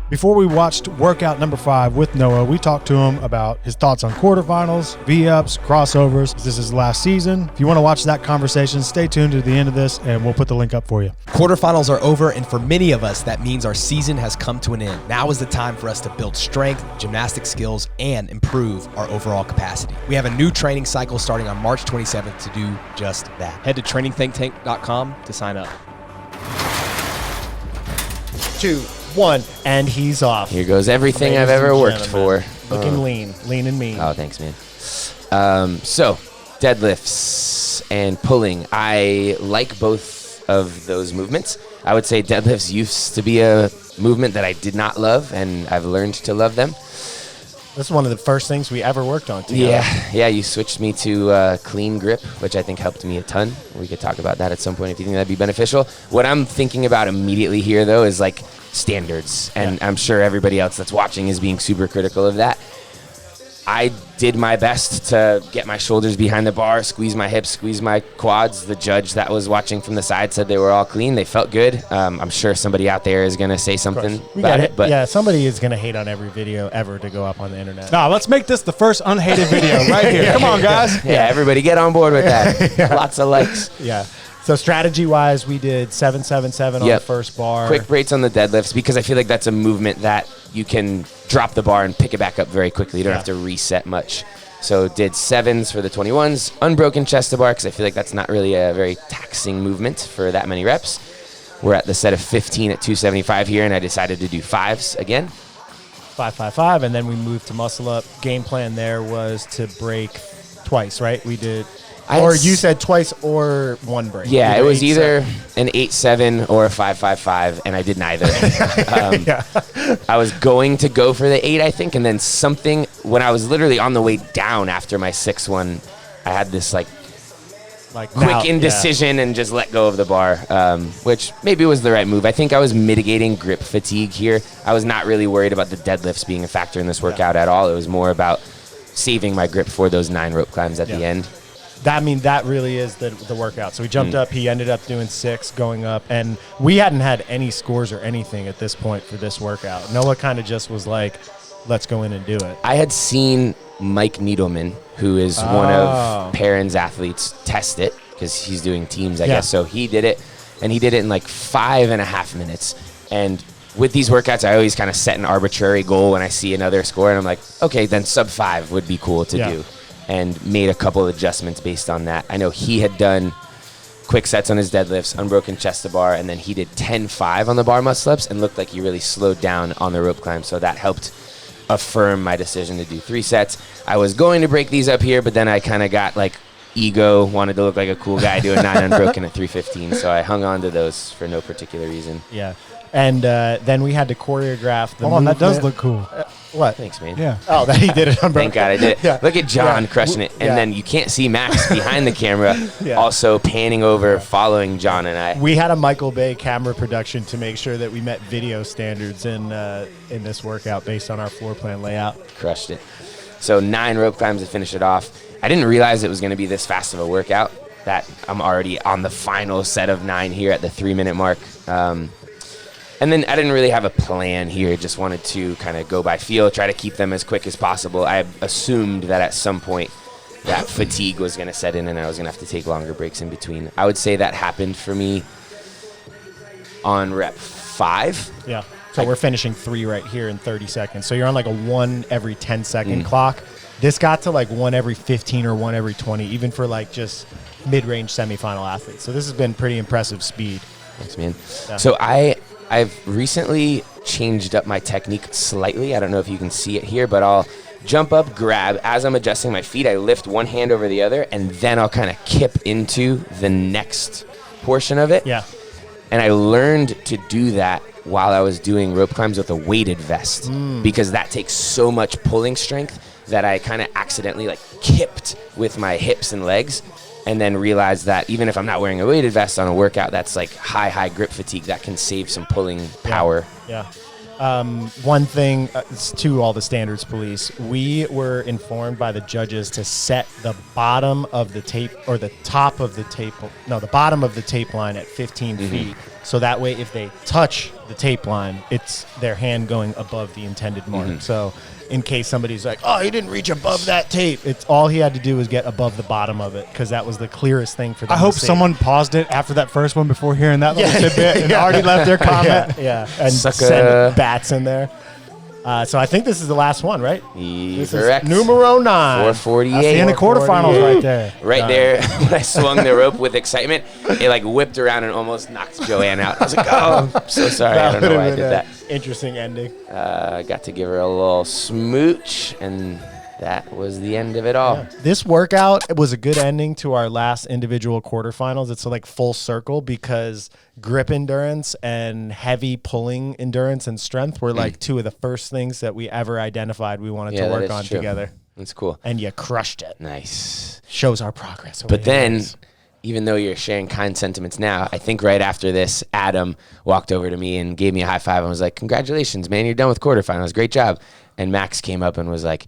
Before we watched workout number 5 with Noah, we talked to him about his thoughts on quarterfinals, V-ups, crossovers. This is his last season. If you want to watch that conversation, stay tuned to the end of this, and we'll put the link up for you. Quarterfinals are over, and for many of us, that means our season has come to an end. Now is the time for us to build strength, gymnastic skills, and improve our overall capacity. We have a new training cycle starting on March 27th to do just that. Head to trainingthinktank.com to sign up. 2, 1, and he's off. Here goes everything I've ever worked for. Looking lean and mean. Oh, thanks, man. So, deadlifts and pulling. I like both of those movements. I would say deadlifts used to be a movement that I did not love, and I've learned to love them. This is one of the first things we ever worked on together. Yeah, you switched me to clean grip, which I think helped me a ton. We could talk about that at some point if you think that'd be beneficial. What I'm thinking about immediately here, though, is like standards, and I'm sure everybody else that's watching is being super critical of that. I did my best to get my shoulders behind the bar, squeeze my hips, squeeze my quads. The judge that was watching from the side said they were all clean. They felt good. I'm sure somebody out there is going to say something about it. But yeah, somebody is going to hate on every video ever to go up on the internet. Now, let's make this the first unhated video right here. Come on, guys. Yeah, everybody get on board with that. Lots of likes. Yeah. So strategy-wise, we did 777 on the first bar. Quick breaks on the deadlifts because I feel like that's a movement that you can drop the bar and pick it back up very quickly. You don't have to reset much. So did 7s for the 21s, unbroken chest to bar because I feel like that's not really a very taxing movement for that many reps. We're at the set of 15 at 275 here, and I decided to do 5s again. 555, and then we moved to muscle up. Game plan there was to break twice, right? We did... Or you said twice or one break. Yeah, it was either an 8-7 or a 5-5-5, and I did neither. I was going to go for the 8, I think, and then something, when I was literally on the way down after my 6-1, I had this quick indecision and just let go of the bar, which maybe was the right move. I think I was mitigating grip fatigue here. I was not really worried about the deadlifts being a factor in this workout at all. It was more about saving my grip for those 9 rope climbs at the end. That really is the workout. So we jumped up. He ended up doing 6 going up. And we hadn't had any scores or anything at this point for this workout. Noah kind of just was like, let's go in and do it. I had seen Mike Needleman, who is one of Perrin's athletes, test it because he's doing teams, I guess. So he did it, and he did it in like 5.5 minutes. And with these workouts, I always kind of set an arbitrary goal when I see another score. And I'm like, okay, then sub 5 would be cool to do. And made a couple of adjustments based on that. I know he had done quick sets on his deadlifts, unbroken chest to bar, and then he did 10-5 on the bar muscle-ups and looked like he really slowed down on the rope climb. So that helped affirm my decision to do 3 sets. I was going to break these up here, but then I kind of got ego, wanted to look like a cool guy doing 9 unbroken at 315. So I hung on to those for no particular reason. Yeah. And then we had to choreograph the movement. That does look cool. What? Thanks, man. Yeah. Oh, that he did it unbroken. Thank God I did it. Look at John crushing it. And then you can't see Max behind the camera, also panning over, following John and I. We had a Michael Bay camera production to make sure that we met video standards in this workout based on our floor plan layout. Crushed it. So 9 rope climbs to finish it off. I didn't realize it was going to be this fast of a workout, that I'm already on the final set of 9 here at the 3-minute mark. And then I didn't really have a plan here. Just wanted to kind of go by feel, try to keep them as quick as possible. I assumed that at some point that fatigue was going to set in and I was going to have to take longer breaks in between. I would say that happened for me on rep 5. Yeah. So we're finishing 3 right here in 30 seconds. So you're on like a 1 every 10-second clock. This got to like 1 every 15 or 1 every 20, even for like just mid-range semifinal athletes. So this has been pretty impressive speed. Thanks, man. Yeah. So I've recently changed up my technique slightly. I don't know if you can see it here, but I'll jump up, grab. As I'm adjusting my feet, I lift one hand over the other, and then I'll kind of kip into the next portion of it. Yeah. And I learned to do that while I was doing rope climbs with a weighted vest because that takes so much pulling strength that I kind of accidentally kipped with my hips and legs. And then realize that even if I'm not wearing a weighted vest on a workout that's like high grip fatigue, that can save some pulling power. Yeah. One thing to all the standards police, we were informed by the judges to set the bottom of the tape or the top of the tape, no, the bottom of the tape line at 15 feet So that way, if they touch the tape line, it's their hand going above the intended mark. So in case somebody's like, oh, he didn't reach above that tape, it's all he had to do was get above the bottom of it, because that was the clearest thing for them I hope to see. someone paused it after that first one before hearing that little tidbit and already left their comment. And Sucker. send bats in there. So I think this is the last one, right? This Correct. is numero 9. 448. That's the end of quarterfinals right there. Right there, when I swung the rope with excitement, it like whipped around and almost knocked Joanne out. I was like, oh, I'm so sorry. I don't know why I did that. Interesting ending. I got to give her a little smooch, and that was the end of it all. This workout was a good ending to our last individual quarterfinals. It's like full circle, because grip endurance and heavy pulling endurance and strength were like two of the first things that we ever identified we wanted to that work is on true. together. That's cool. And you crushed it. Nice. Shows our progress. over But the then, years. even though you're sharing kind sentiments now, I think right after this, Adam walked over to me and gave me a high five and was like, congratulations, man, you're done with quarterfinals. Great job. And Max came up and was like,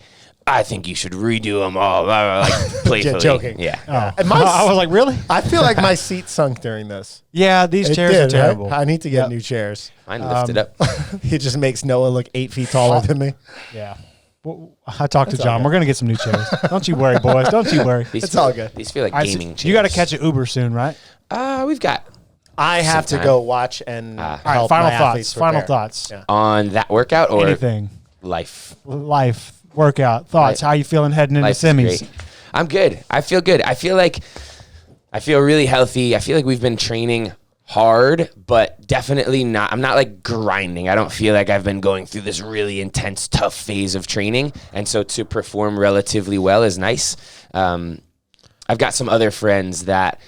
I think you should redo them all. Blah, blah, like playfully. Joking. Yeah. And I was like, really? I feel like my seat sunk during this. Yeah, these It chairs did, are right? terrible. I need to get new chairs. Mine lifted up. He just makes Noah look 8 feet taller than me. Yeah. Well, I talked to That's all John. good. We're going to get some new chairs. Don't you worry, boys. Don't you worry. These It's feel- all good. These feel like All right, so gaming chairs. you got to catch an Uber soon, right? We've got I have to Sometime. go watch and All right, help final my athletes thoughts. Final prepare. thoughts. Yeah. on that workout or Anything. life. Life, workout, thoughts. How you feeling heading into Life is semis? great. I'm good. I feel good. I feel really healthy. I feel like we've been training hard, but definitely not. I'm not like grinding. I don't feel like I've been going through this really intense, tough phase of training. And so to perform relatively well is nice. I've got some other friends that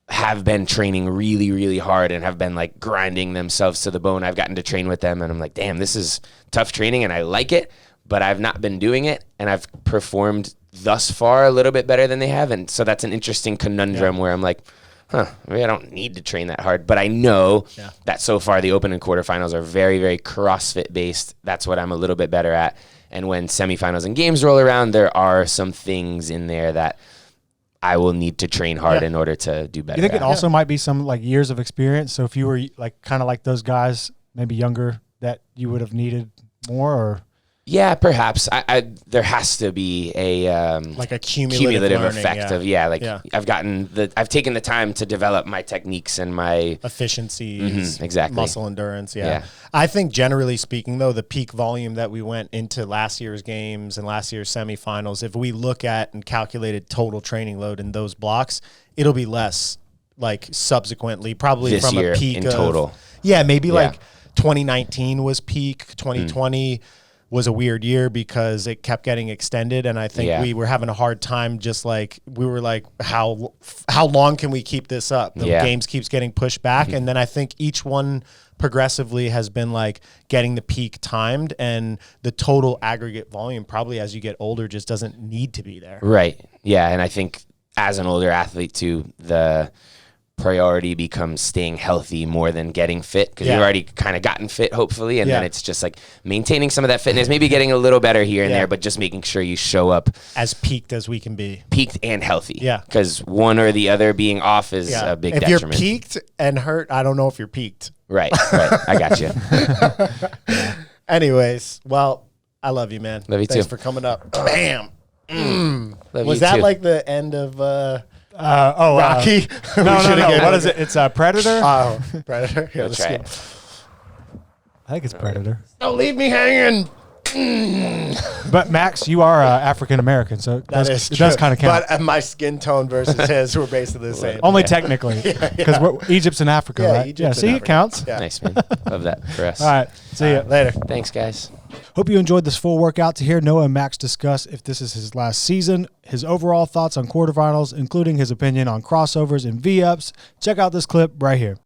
have been training really, really hard and have been like grinding themselves to the bone. I've gotten to train with them and I'm like, damn, this is tough training and I like it, but I've not been doing it. And I've performed thus far a little bit better than they have. And so that's an interesting conundrum where I'm like, maybe I don't need to train that hard, but I know that so far the open and quarterfinals are very, very CrossFit based. That's what I'm a little bit better at. And when semifinals and games roll around, there are some things in there that I will need to train hard in order to do better. You think it at. also might be some like years of experience? So if you were like kind of like those guys, maybe younger, that you would have needed more, or Yeah, perhaps. There has to be a Like a cumulative learning, effect of I've taken the time to develop my techniques and my efficiencies, exactly. muscle endurance. Yeah. I think generally speaking, though, the peak volume that we went into last year's games and last year's semifinals, if we look at and calculated total training load in those blocks, it'll be less like subsequently, probably This from year a peak in of, total. Yeah, maybe like 2019 was peak, 2020 was a weird year because it kept getting extended, and I think we were having a hard time. Just like we were like, how long can we keep this up? The games keeps getting pushed back, and then I think each one progressively has been like getting the peak timed, and the total aggregate volume probably as you get older just doesn't need to be there. Right. Yeah, and I think as an older athlete too, the priority becomes staying healthy more than getting fit, because you've already kind of gotten fit, hopefully, and then it's just like maintaining some of that fitness, maybe getting a little better here and there, but just making sure you show up as peaked as we can be. Peaked and healthy. Yeah. Because one or the other being off is a big if detriment. you're peaked and hurt, I don't know if you're peaked. Right. I got you. Anyways, well, I love you, man. Love you Thanks too. for coming up. Bam. Love Was you that too. like the end of No. Rocky? What is it? It's Predator. Oh, Predator. Yeah, That's let's right. go. I think it's Predator. Don't leave me hanging. But Max, you are African American, so it That does, is it does true. kind of count. But my skin tone versus his were basically the same. Only technically, because Egypt's in Africa, right? Egypt's in See, Africa. it counts. Yeah. Nice, man. Love that for us. All right, see ya. Later. Thanks, guys. Hope you enjoyed this full workout. To hear Noah and Max discuss if this is his last season, his overall thoughts on quarterfinals, including his opinion on crossovers and V-ups, check out this clip right here.